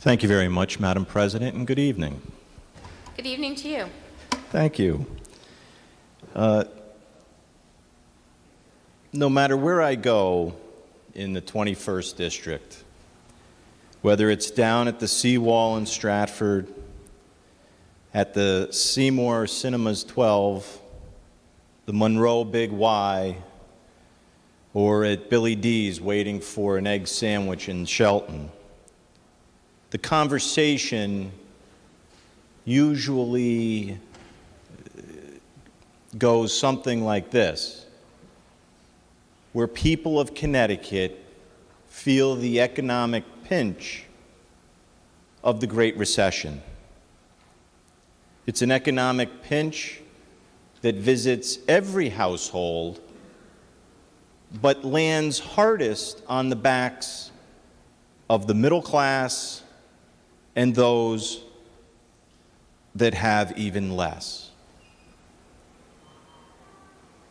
Thank you very much, Madam President, and good evening. Good evening to you. Thank you. No matter where I go in the 21st District, whether it's down at the Seawall in Stratford, at the Seymour Cinemas 12, the Monroe Big Y, or at Billy D's waiting for an egg sandwich in Shelton, the conversation usually goes something like this, where people of Connecticut feel the economic pinch of the Great Recession. It's an economic pinch that visits every household, but lands hardest on the backs of the middle class and those that have even less.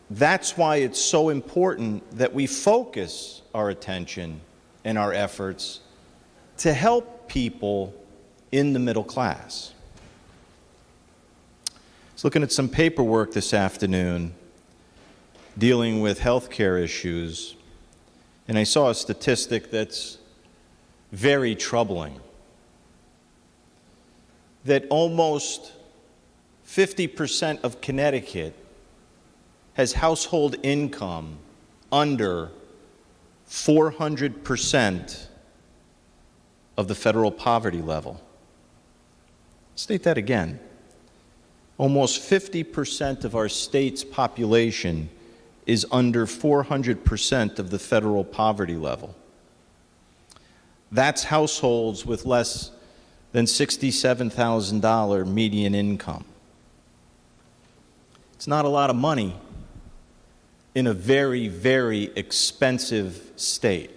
That's why it's so important that we focus our attention and our efforts to help people in the middle class. I was looking at some paperwork this afternoon dealing with healthcare issues, and I saw a statistic that's very troubling, that almost 50% of Connecticut has household income under 400% of the federal poverty level. State that again. Almost 50% of our state's population is under 400% of the federal poverty level. That's households with less than $67,000 median income. It's not a lot of money in a very, very expensive state.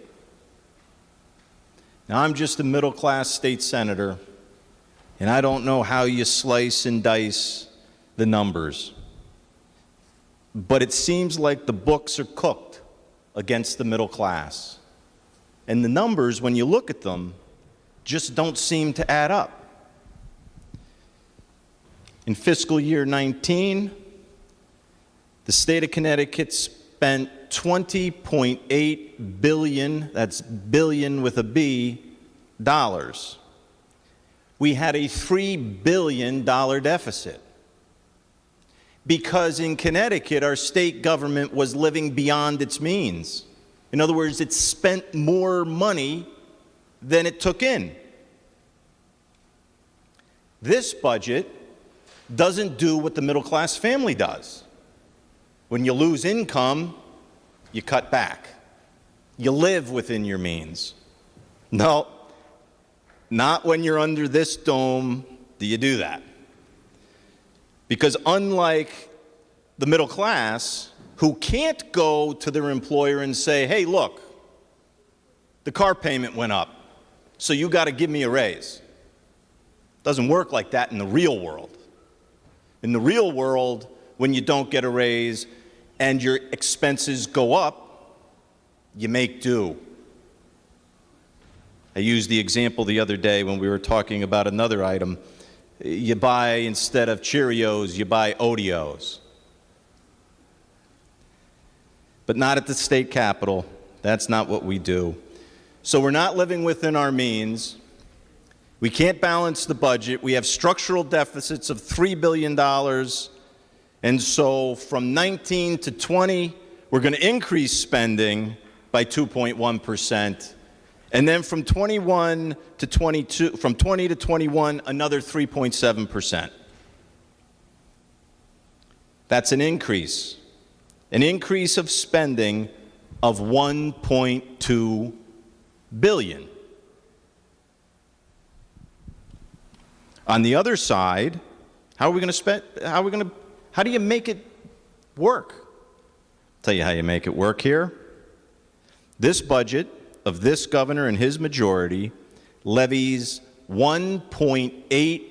Now, I'm just a middle-class state senator, and I don't know how you slice and dice the numbers. But it seems like the books are cooked against the middle class. And the numbers, when you look at them, just don't seem to add up. In fiscal year 19, the state of Connecticut spent $20.8 billion, that's billion with a B, dollars. We had a $3 billion deficit. Because in Connecticut, our state government was living beyond its means. In other words, it spent more money than it took in. This budget doesn't do what the middle-class family does. When you lose income, you cut back. You live within your means. No, not when you're under this dome do you do that. Because unlike the middle class, who can't go to their employer and say, hey, look, the car payment went up, so you got to give me a raise. It doesn't work like that in the real world. In the real world, when you don't get a raise and your expenses go up, you make do. I used the example the other day when we were talking about another item. You buy, instead of Cheerios, you buy Oreos. But not at the state capitol. That's not what we do. So we're not living within our means. We can't balance the budget. We have structural deficits of $3 billion. And so from 19 to 20, we're going to increase spending by 2.1%. And then from 21 to 22, from 20 to 21, another 3.7%. That's an increase of spending of $1.2 billion. On the other side, how are we going to spend? How do you make it work? I'll tell you how you make it work here. This budget of this governor and his majority levies $1.8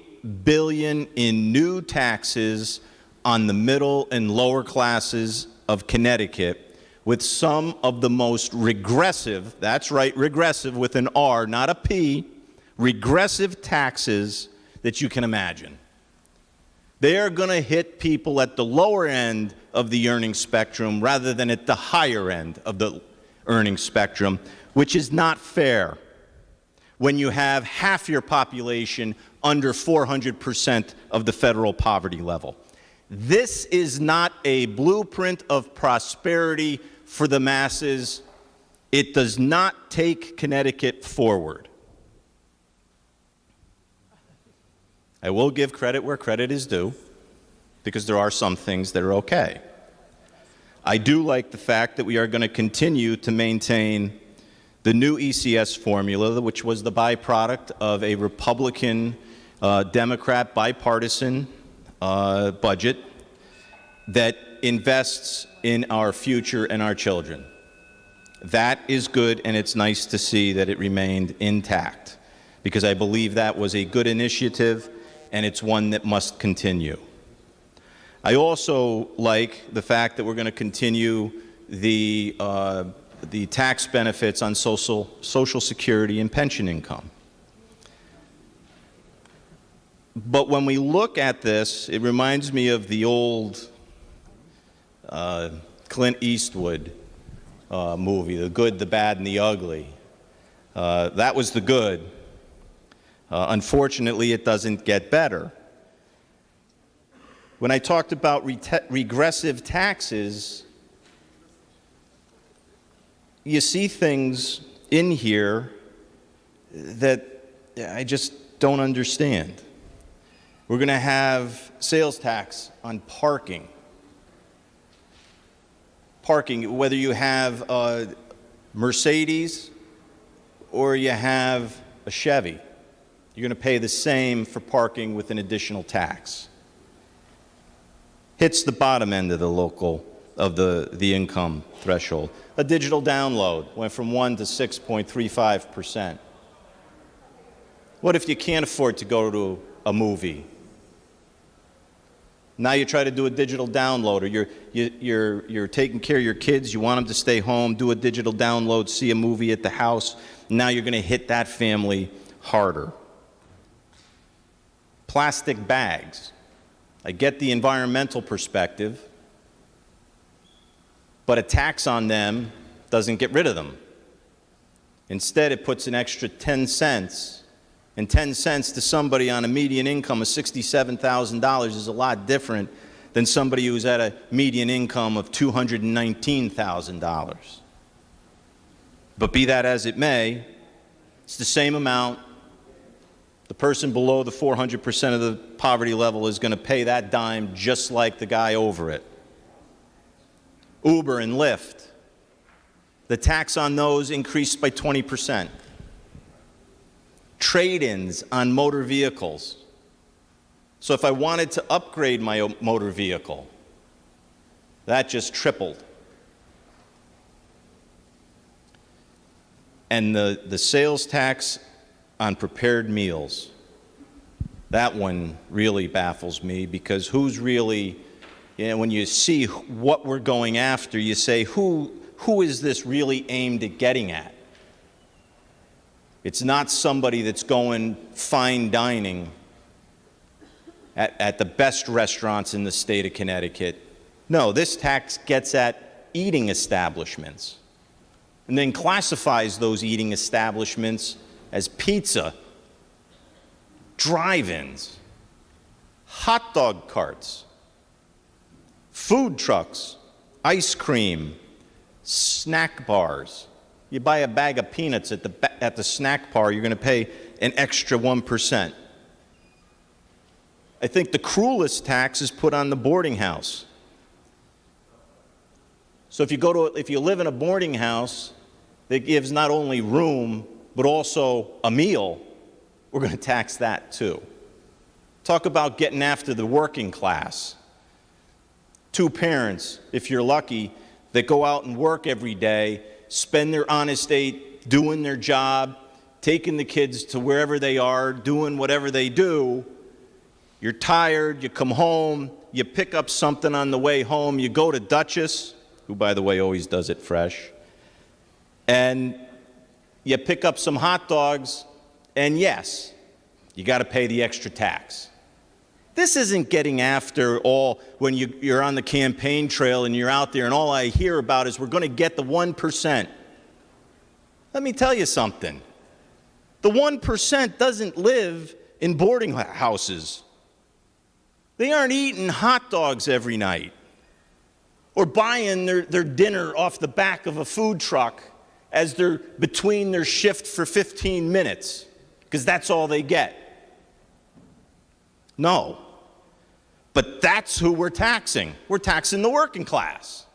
billion in new taxes on the middle and lower classes of Connecticut, with some of the most regressive, that's right, regressive with an R, not a P, regressive taxes that you can imagine. They are going to hit people at the lower end of the earning spectrum rather than at the higher end of the earning spectrum, which is not fair when you have half your population under 400% of the federal poverty level. This is not a blueprint of prosperity for the masses. It does not take Connecticut forward. I will give credit where credit is due, because there are some things that are okay. I do like the fact that we are going to continue to maintain the new ECS formula, which was the byproduct of a Republican, Democrat, bipartisan budget that invests in our future and our children. That is good, and it's nice to see that it remained intact, because I believe that was a good initiative, and it's one that must continue. I also like the fact that we're going to continue the tax benefits on Social Security and pension income. But when we look at this, it reminds me of the old Clint Eastwood movie, The Good, the Bad, and the Ugly. That was the good. Unfortunately, it doesn't get better. When I talked about regressive taxes, you see things in here that I just don't understand. We're going to have sales tax on parking. Parking, whether you have a Mercedes or you have a Chevy, you're going to pay the same for parking with an additional tax. Hits the bottom end of the income threshold. A digital download went from 1 to 6.35%. What if you can't afford to go to a movie? Now you try to do a digital download, or you're taking care of your kids, you want them to stay home, do a digital download, see a movie at the house. Now you're going to hit that family harder. Plastic bags. I get the environmental perspective, but a tax on them doesn't get rid of them. Instead, it puts an extra 10 cents, and 10 cents to somebody on a median income of $67,000 is a lot different than somebody who's at a median income of $219,000. But be that as it may, it's the same amount. The person below the 400% of the poverty level is going to pay that dime just like the guy over it. Uber and Lyft, the tax on those increased by 20%. Trade-ins on motor vehicles. So if I wanted to upgrade my motor vehicle, that just tripled. And the sales tax on prepared meals, that one really baffles me, because who's really, when you see what we're going after, you say, who is this really aimed at getting at? It's not somebody that's going fine dining at the best restaurants in the state of Connecticut. No, this tax gets at eating establishments, and then classifies those eating establishments as pizza, drive-ins, hot dog carts, food trucks, ice cream, snack bars. You buy a bag of peanuts at the snack bar, you're going to pay an extra 1%. I think the cruelest tax is put on the boarding house. So if you live in a boarding house that gives not only room but also a meal, we're going to tax that too. Talk about getting after the working class. Two parents, if you're lucky, that go out and work every day, spend their honest eight doing their job, taking the kids to wherever they are, doing whatever they do. You're tired, you come home, you pick up something on the way home, you go to Duchess, who by the way always does it fresh, and you pick up some hot dogs, And yes, you got to pay the extra tax. This isn't getting after all when you're on the campaign trail and you're out there and all I hear about is we're going to get the 1%. Let me tell you something. The 1% doesn't live in boarding houses. They aren't eating hot dogs every night or buying their dinner off the back of a food truck as they're between their shift for 15 minutes, because that's all they get. No. But that's who we're taxing. We're taxing the working class.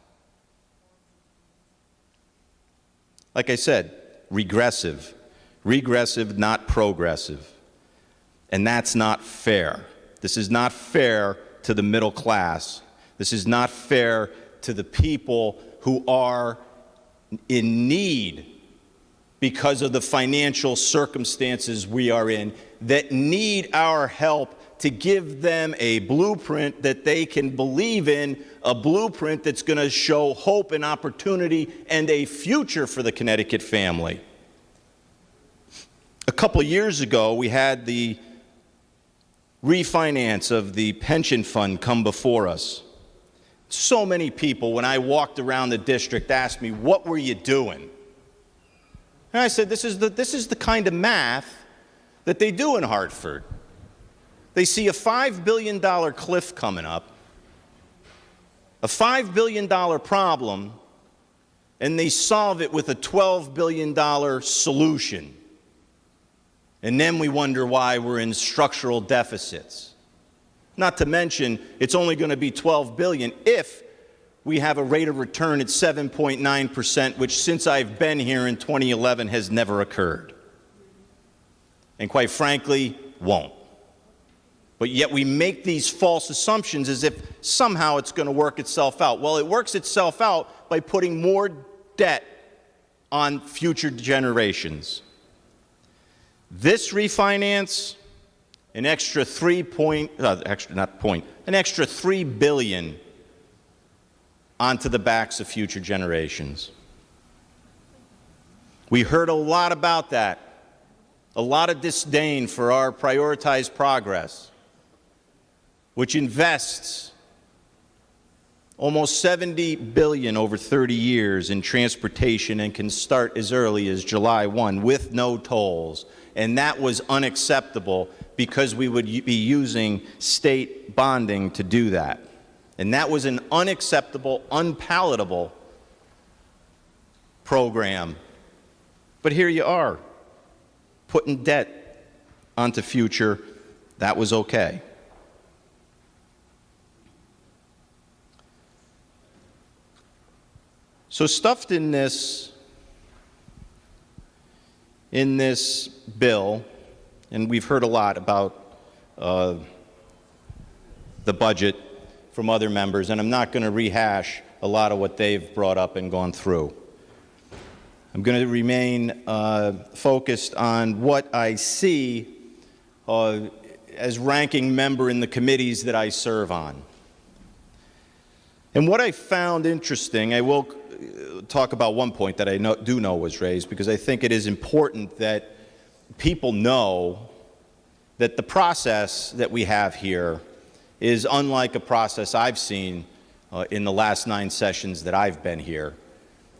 Like I said, regressive. Regressive, not progressive. And that's not fair. This is not fair to the middle class. This is not fair to the people who are in need because of the financial circumstances we are in, that need our help to give them a blueprint that they can believe in, a blueprint that's going to show hope and opportunity and a future for the Connecticut family. A couple years ago, we had the refinance of the pension fund come before us. So many people, when I walked around the district, asked me, "What were you doing?" And I said, this is the kind of math that they do in Hartford. They see a $5 billion cliff coming up, a $5 billion problem, and they solve it with a $12 billion solution. And then we wonder why we're in structural deficits. Not to mention, it's only going to be $12 billion if we have a rate of return at 7.9%, which since I've been here in 2011 has never occurred. And quite frankly, won't. But yet we make these false assumptions as if somehow it's going to work itself out. Well, it works itself out by putting more debt on future generations. This refinance, an extra $3 billion onto the backs of future generations. We heard a lot about that, a lot of disdain for our prioritized progress, which invests almost $70 billion over 30 years in transportation and can start as early as July 1 with no tolls. And that was unacceptable because we would be using state bonding to do that. And that was an unacceptable, unpalatable program. But here you are, putting debt onto future. That was okay. So stuffed in this bill, and we've heard a lot about the budget from other members, and I'm not going to rehash a lot of what they've brought up and gone through. I'm going to remain focused on what I see as ranking member in the committees that I serve on. And what I found interesting, I will talk about one point that I do know was raised, because I think it is important that people know that the process that we have here is unlike a process I've seen in the last 9 sessions that I've been here.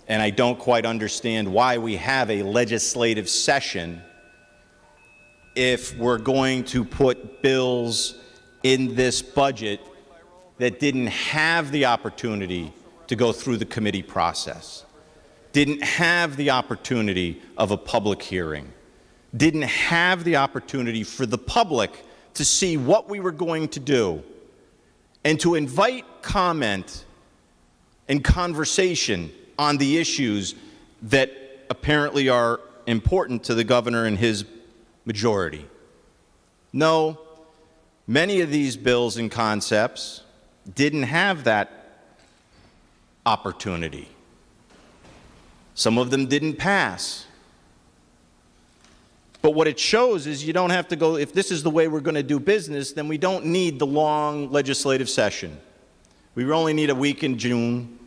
And I don't quite understand why we have a legislative session if we're going to put bills in this budget that didn't have the opportunity to go through the committee process, didn't have the opportunity of a public hearing, didn't have the opportunity for the public to see what we were going to do, and to invite comment and conversation on the issues that apparently are important to the governor and his majority. No, many of these bills and concepts didn't have that opportunity. Some of them didn't pass. But what it shows is you don't have to go, if this is the way we're going to do business, then we don't need the long legislative session. We only need a week in June.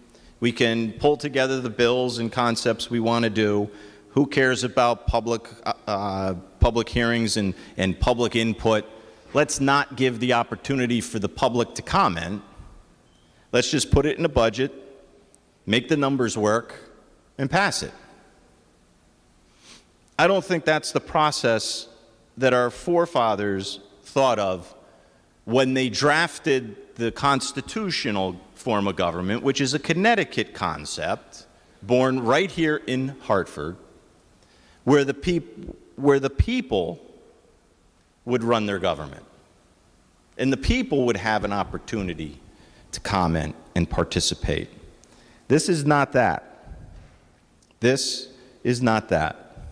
We can pull together the bills and concepts we want to do. Who cares about public hearings and public input? Let's not give the opportunity for the public to comment. Let's just put it in a budget, make the numbers work, and pass it. I don't think that's the process that our forefathers thought of when they drafted the constitutional form of government, which is a Connecticut concept born right here in Hartford, where the people would run their government. And the people would have an opportunity to comment and participate. This is not that. This is not that.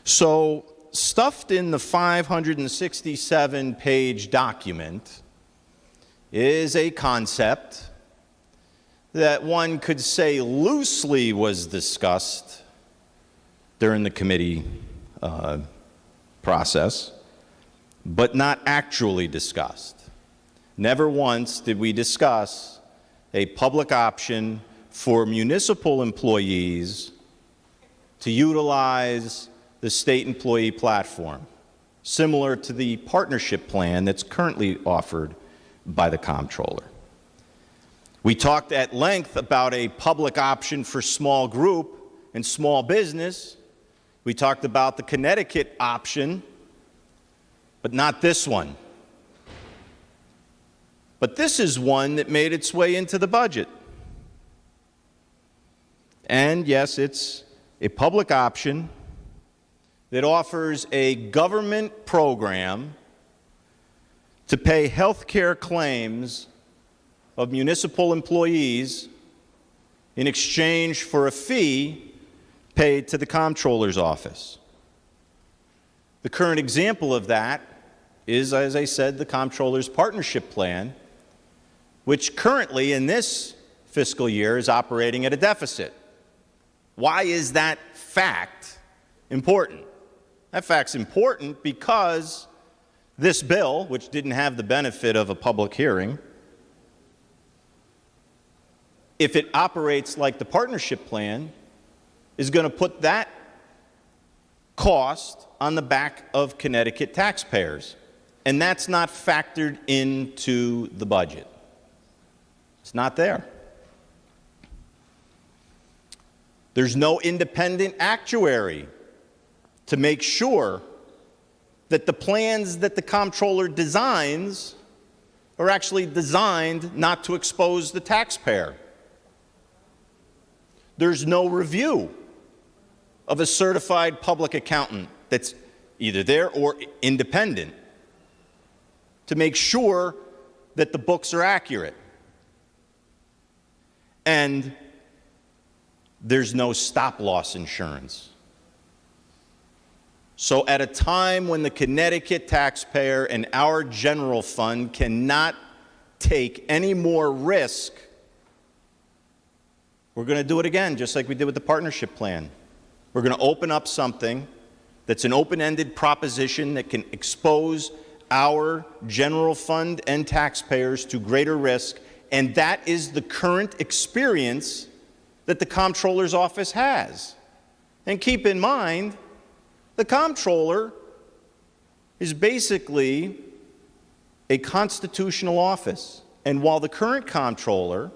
So, stuffed in the 567-page document is a concept that one could say loosely was discussed during the committee process, but not actually discussed. Never once did we discuss a public option for municipal employees to utilize the state employee platform, similar to the partnership plan that's currently offered by the comptroller. We talked at length about a public option for small group and small business. We talked about the Connecticut option, but not this one. But this is one that made its way into the budget. And yes, it's a public option that offers a government program to pay health care claims of municipal employees in exchange for a fee paid to the comptroller's office. The current example of that is, as I said, the comptroller's partnership plan, which currently in this fiscal year is operating at a deficit. Why is that fact important? That fact's important because this bill, which didn't have the benefit of a public hearing, if it operates like the partnership plan, is going to put that cost on the back of Connecticut taxpayers. And that's not factored into the budget. It's not there. There's no independent actuary to make sure that the plans that the comptroller designs are actually designed not to expose the taxpayer. There's no review of a certified public accountant that's either there or independent to make sure that the books are accurate. And there's no stop-loss insurance. So at a time when the Connecticut taxpayer and our general fund cannot take any more risk, we're going to do it again, just like we did with the partnership plan. We're going to open up something that's an open-ended proposition that can expose our general fund and taxpayers to greater risk, and that is the current experience that the comptroller's office has. And keep in mind, the comptroller is basically a constitutional office. And while the current comptroller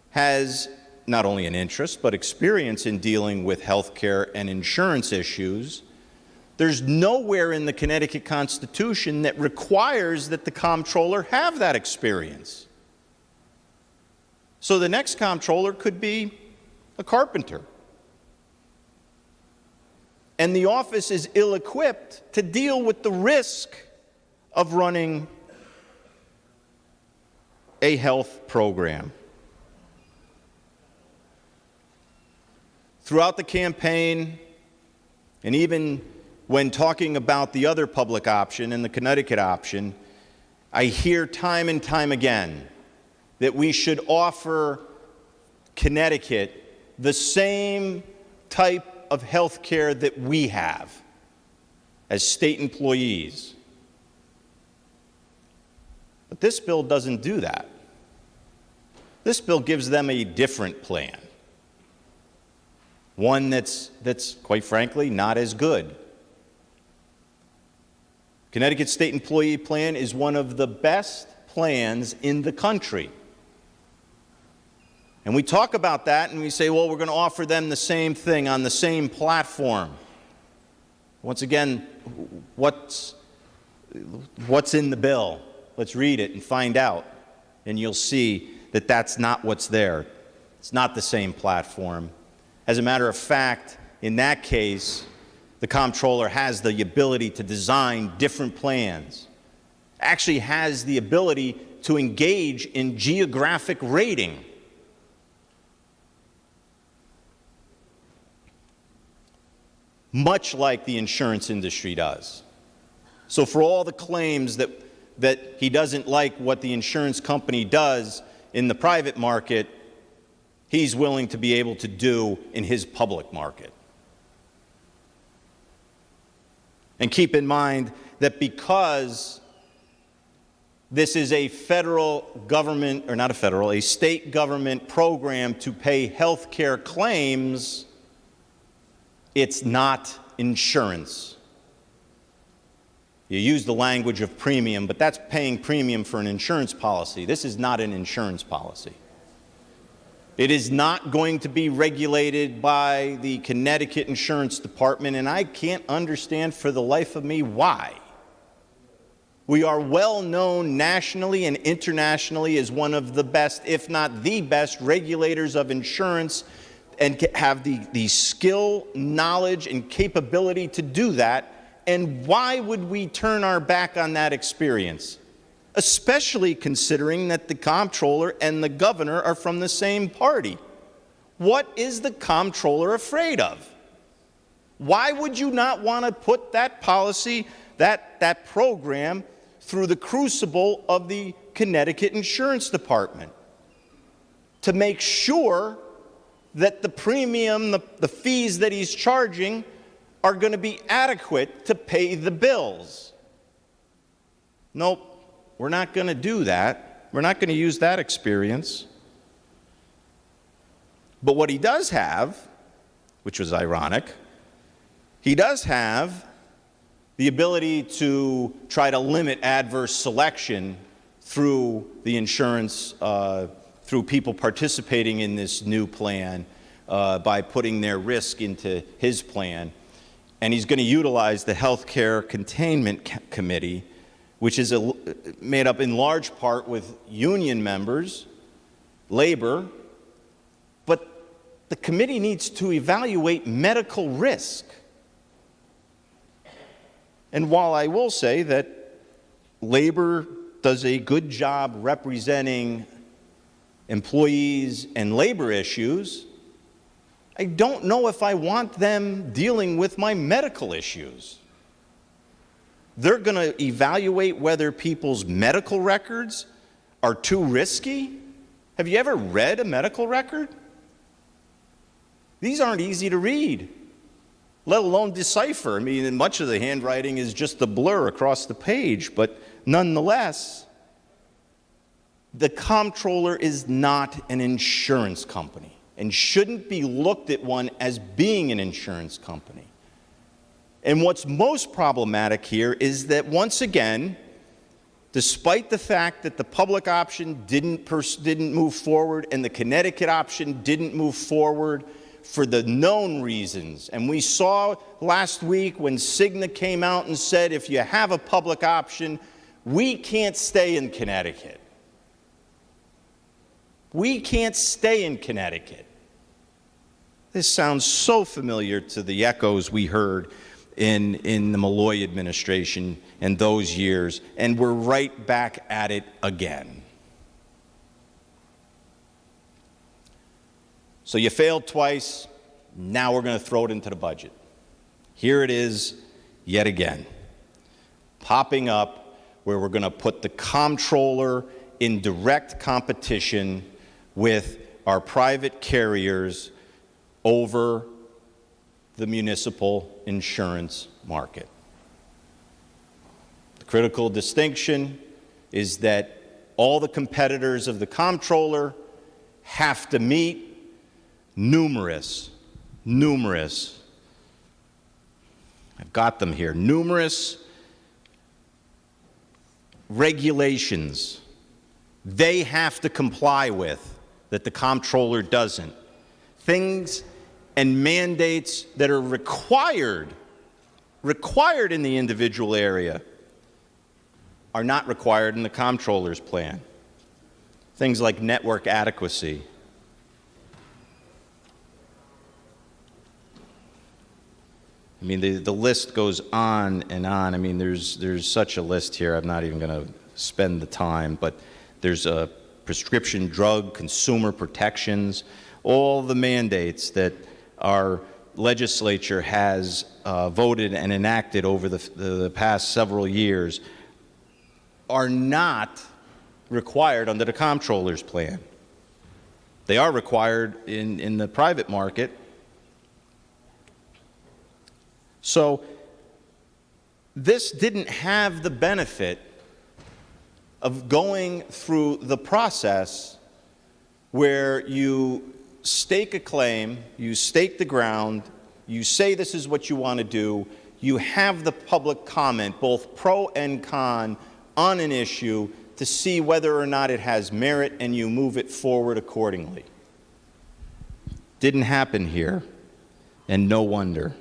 has not only an interest but experience in dealing with health care and insurance issues, there's nowhere in the Connecticut Constitution that requires that the comptroller have that experience. So the next comptroller could be a carpenter. And the office is ill-equipped to deal with the risk of running a health program. Throughout the campaign, and even when talking about the other public option and the Connecticut option, I hear time and time again that we should offer Connecticut the same type of health care that we have as state employees. But this bill doesn't do that. This bill gives them a different plan. one that's quite frankly not as good. Connecticut State Employee Plan is one of the best plans in the country. And we talk about that and we say, well, we're going to offer them the same thing on the same platform. Once again, what's in the bill? Let's read it and find out. And you'll see that that's not what's there. It's not the same platform. As a matter of fact, in that case, the comptroller has the ability to design different plans, actually has the ability to engage in geographic rating. Much like the insurance industry does. So for all the claims that he doesn't like what the insurance company does in the private market, he's willing to be able to do in his public market. And keep in mind that because this is a federal government, or not a federal, a state government program to pay health care claims, it's not insurance. You use the language of premium, but that's paying premium for an insurance policy. This is not an insurance policy. It is not going to be regulated by the Connecticut Insurance Department, and I can't understand for the life of me why. We are well known nationally and internationally as one of the best, if not the best, regulators of insurance, and have the skill, knowledge, and capability to do that. And why would we turn our back on that experience? Especially considering that the comptroller and the governor are from the same party. What is the comptroller afraid of? Why would you not want to put that policy, that program, through the crucible of the Connecticut Insurance Department to make sure that the premium, the fees that he's charging are going to be adequate to pay the bills? Nope, we're not going to do that. We're not going to use that experience. But what he does have, which was ironic, he does have the ability to try to limit adverse selection through the insurance, through people participating in this new plan by putting their risk into his plan. And he's going to utilize the Healthcare Containment Committee, which is made up in large part with union members, labor, but the committee needs to evaluate medical risk. And while I will say that labor does a good job representing employees and labor issues, I don't know if I want them dealing with my medical issues. They're going to evaluate whether people's medical records are too risky. Have you ever read a medical record? These aren't easy to read, let alone decipher. I mean, much of the handwriting is just a blur across the page, but nonetheless, the comptroller is not an insurance company and shouldn't be looked at one as being an insurance company. And what's most problematic here is that, once again, despite the fact that the public option didn't move forward and the Connecticut option didn't move forward for the known reasons, and we saw last week when Cigna came out and said, if you have a public option, we can't stay in Connecticut. We can't stay in Connecticut. This sounds so familiar to the echoes we heard in the Malloy administration and those years, and we're right back at it again. So you failed twice, now we're going to throw it into the budget. Here it is yet again, popping up where we're going to put the comptroller in direct competition with our private carriers over the municipal insurance market. The critical distinction is that all the competitors of the comptroller have to meet numerous numerous, I've got them here, numerous regulations they have to comply with that the comptroller doesn't. Things and mandates that are required in the individual area are not required in the comptroller's plan. Things like network adequacy. I mean, the list goes on and on. I mean, there's such a list here. I'm not even going to spend the time, but there's prescription drug consumer protections, all the mandates that our legislature has voted and enacted over the past several years are not required under the comptroller's plan. They are required in the private market. So this didn't have the benefit of going through the process where you stake a claim, you stake the ground, you say this is what you want to do, you have the public comment, both pro and con, on an issue to see whether or not it has merit, and you move it forward accordingly. Didn't happen here, and no wonder.